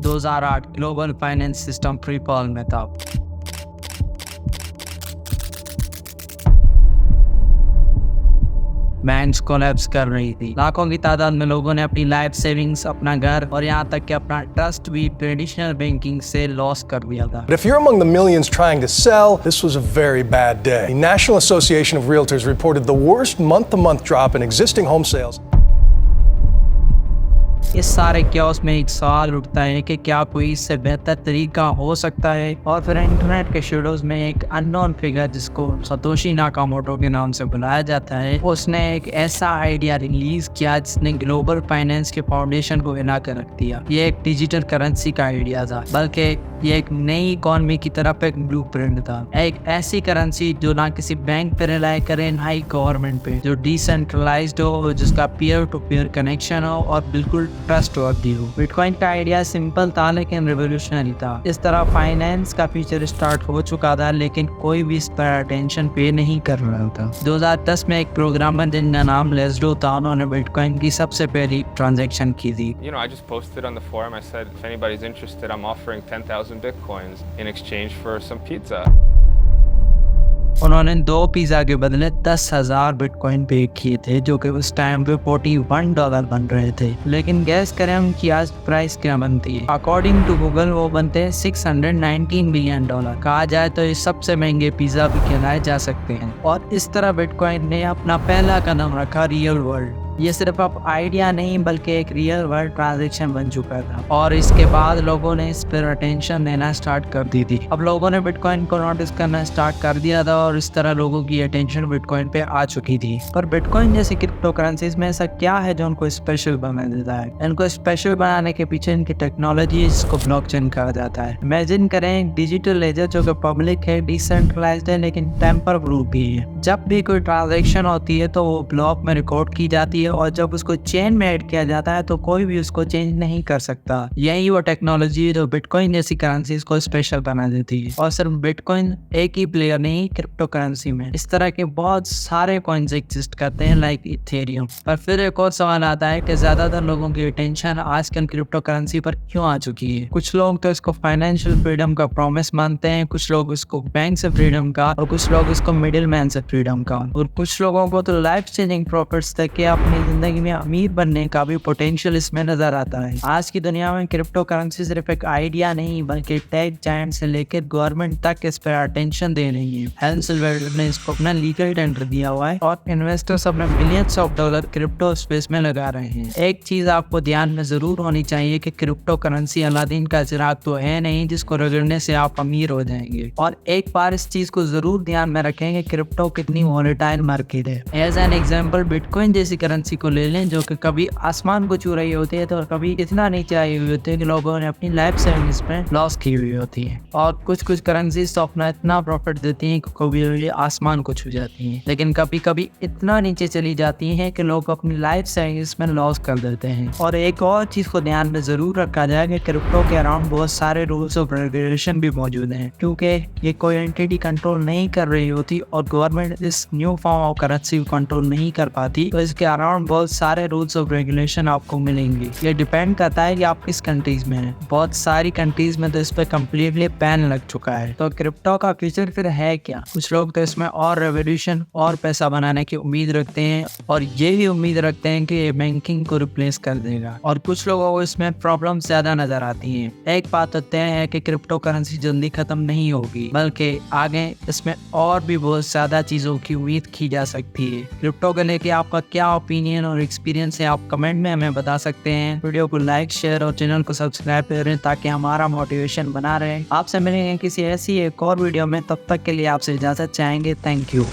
2008 global finance system free fall में था। Banks collapse कर रही थी। लाखों की तादाद में लोगों ने अपनी लाइफ सेविंग्स, अपना घर और यहाँ तक कि अपना ट्रस्ट भी ट्रेडिशनल बैंकिंग से लॉस कर दिया था। But if you're among the millions trying to sell, this was a very bad day. The National Association of Realtors reported the worst month-to-month drop in existing home sales. इस सारे chaos में एक सवाल उठता है कि क्या कोई इससे बेहतर तरीका हो सकता है। और फिर इंटरनेट के शेडोज में एक अननोन फिगर जिसको सतोशी नाकामोटो के नाम से बुलाया जाता है, उसने एक ऐसा आइडिया रिलीज किया जिसने ग्लोबल फाइनेंस के फाउंडेशन को हिला कर रख दिया। ये एक डिजिटल करेंसी का आइडिया था, बल्कि ये एक नई इकोनॉमी की तरफ एक ब्लूप्रिंट था। एक ऐसी करेंसी जो ना किसी बैंक पे रिलाई करे, ना ही गवर्नमेंट पे, जो डिसेंट्रलाइज्ड हो, जिसका पीयर टू पीयर कनेक्शन हो और बिल्कुल ट्रस्टवर्दी हो। बिटकॉइन का आइडिया सिंपल था लेकिन रिवोल्यूशनरी था। इस तरह फाइनेंस का फ्यूचर स्टार्ट हो चुका था, लेकिन कोई भी इस पर अटेंशन पे नहीं कर रहा था। 2010 में एक प्रोग्रामर जिनका नाम लेस्डो था, उन्होंने बिटकॉइन की सबसे पहली ट्रांजैक्शन की थी। I just posted on the forum. I said, if anybody's interested, I'm offering 10,000 Bitcoins in exchange for some pizza. उन्होंने 2 पिज़्ज़ा के बदले 10,000 बिटकॉइन पे किए थे, जो कि उस टाइम पे $41 बन रहे थे। लेकिन गैस करें उनकी आज प्राइस क्या बनती है। अकॉर्डिंग टू गूगल वो बनते हैं $619 बिलियन। कहा जाए तो ये सबसे महंगे पिज़्ज़ा भी खिलाए जा सकते हैं। और इस तरह बिटकॉइन ने अपना पहला कदम रखा रियल वर्ल्ड। ये सिर्फ अब आइडिया नहीं बल्कि एक रियल वर्ल्ड ट्रांजैक्शन बन चुका था, और इसके बाद लोगों ने इस पर अटेंशन देना स्टार्ट कर दी थी। अब लोगों ने बिटकॉइन को नोटिस करना स्टार्ट कर दिया था और इस तरह लोगों की अटेंशन बिटकॉइन पे आ चुकी थी। पर बिटकॉइन जैसी क्रिप्टो करेंसीज में ऐसा क्या है जो उनको स्पेशल बना देता है? इनको स्पेशल बनाने के पीछे इनकी टेक्नोलॉजी, जिसको ब्लॉकचेन कहा जाता है। इमेजिन करें डिजिटल लेजर जो कि पब्लिक है, डिसेंट्रलाइज्ड है, लेकिन टेम्पर प्रूफ भी है। जब भी कोई ट्रांजैक्शन होती है तो वो ब्लॉक में रिकॉर्ड की जाती है, और जब उसको चेन में ऐड किया जाता है तो कोई भी उसको चेंज नहीं कर सकता। यही वो टेक्नोलॉजी है जो बिटकॉइन जैसी करेंसीज को स्पेशल बना देती है। और सिर्फ बिटकॉइन एक ही प्लेयर नहीं, क्रिप्टो करेंसी में इस तरह के बहुत सारे कॉइन्स एग्जिस्ट करते हैं, लाइक इथेरियम। पर फिर एक और सवाल आता है कि ज्यादातर लोगों की अटेंशन आजकल क्रिप्टो करेंसी पर क्यों आ चुकी है? कुछ लोग तो इसको फाइनेंशियल फ्रीडम का प्रॉमिस मानते हैं, कुछ लोग इसको बैंक से फ्रीडम का, और कुछ लोग इसको मिडिल मैन से फ्रीडम का, और कुछ लोगों को तो लाइफ चेंजिंग प्रॉफिट्स तक के अपनी जिंदगी में अमीर बनने का भी पोटेंशियल इसमें नजर आता है। आज की दुनिया में क्रिप्टो करेंसी सिर्फ एक आइडिया नहीं बल्कि टेक जायंट से लेकर गवर्नमेंट तक इस पर अटेंशन दे रही है। हेलन सिल्वर ने इसको अपना लीगल टेंडर दिया हुआ है और इन्वेस्टर्स अपने billions of dollar crypto space में लगा रहे हैं। एक चीज आपको ध्यान में जरूर होनी चाहिए कि क्रिप्टो करेंसी अलादीन का चिराग तो है नहीं जिसको रगड़ने से आप अमीर हो जाएंगे। और एक बार इस चीज को जरूर ध्यान में रखेंगे, क्रिप्टो कितनी वॉलेटाइल मार्केट है। एज एन एग्जाम्पल बिटकॉइन जैसी करेंसी को ले लें जो कि कभी आसमान को छू रही होती है तो कभी इतना नीचे आई हुई होती है कि लोगों ने अपनी लाइफ सेविंग्स में लॉस की हुई होती है। और कुछ करेंसीज तो अपना इतना प्रॉफिट देती हैं कि कभी आसमान को छू जाती हैं, लेकिन कभी कभी इतना नीचे चली जाती हैं कि लोग अपनी लाइफ सेविंग्स में लॉस कर देते हैं। और एक और चीज को ध्यान में जरूर रखा जाए कि क्रिप्टो के अराउंड बहुत सारे रूल्स ऑफ रेगुलेशन भी मौजूद हैं, क्योंकि ये कोई एंटिटी कंट्रोल नहीं कर रही होती और गवर्नमेंट इस न्यू फॉर्म ऑफ करेंसी को कंट्रोल नहीं कर पाती, तो इसके अराउंड बहुत सारे रूल्स ऑफ रेगुलेशन आपको मिलेंगे। ये डिपेंड करता है कि आप किस कंट्रीज में हैं। बहुत सारी कंट्रीज में तो इस पे कम्प्लीटली बैन लग चुका है। तो क्रिप्टो का फ्यूचर फिर है क्या? कुछ लोग तो इसमें और रेवोल्यूशन और पैसा बनाने की उम्मीद रखते हैं, और ये भी उम्मीद रखते हैं कि ये बैंकिंग को रिप्लेस कर देगा। और कुछ लोगों को इसमें प्रॉब्लम ज्यादा नजर आती है। एक बात तो तय है कि क्रिप्टो करेंसी जल्दी खत्म नहीं होगी, बल्कि आगे इसमें और भी बहुत ज्यादा चीजों की उम्मीद की जा सकती है। क्रिप्टो को लेके आपका क्या ओपिनियन और एक्सपीरियंस है, आप कमेंट में हमें बता सकते हैं। वीडियो को लाइक, शेयर और चैनल को सब्सक्राइब करें ताकि हमारा मोटिवेशन बना रहे। आपसे मिलेंगे किसी ऐसी एक और वीडियो में, तब तक के लिए आपसे इजाजत चाहेंगे। Thank you.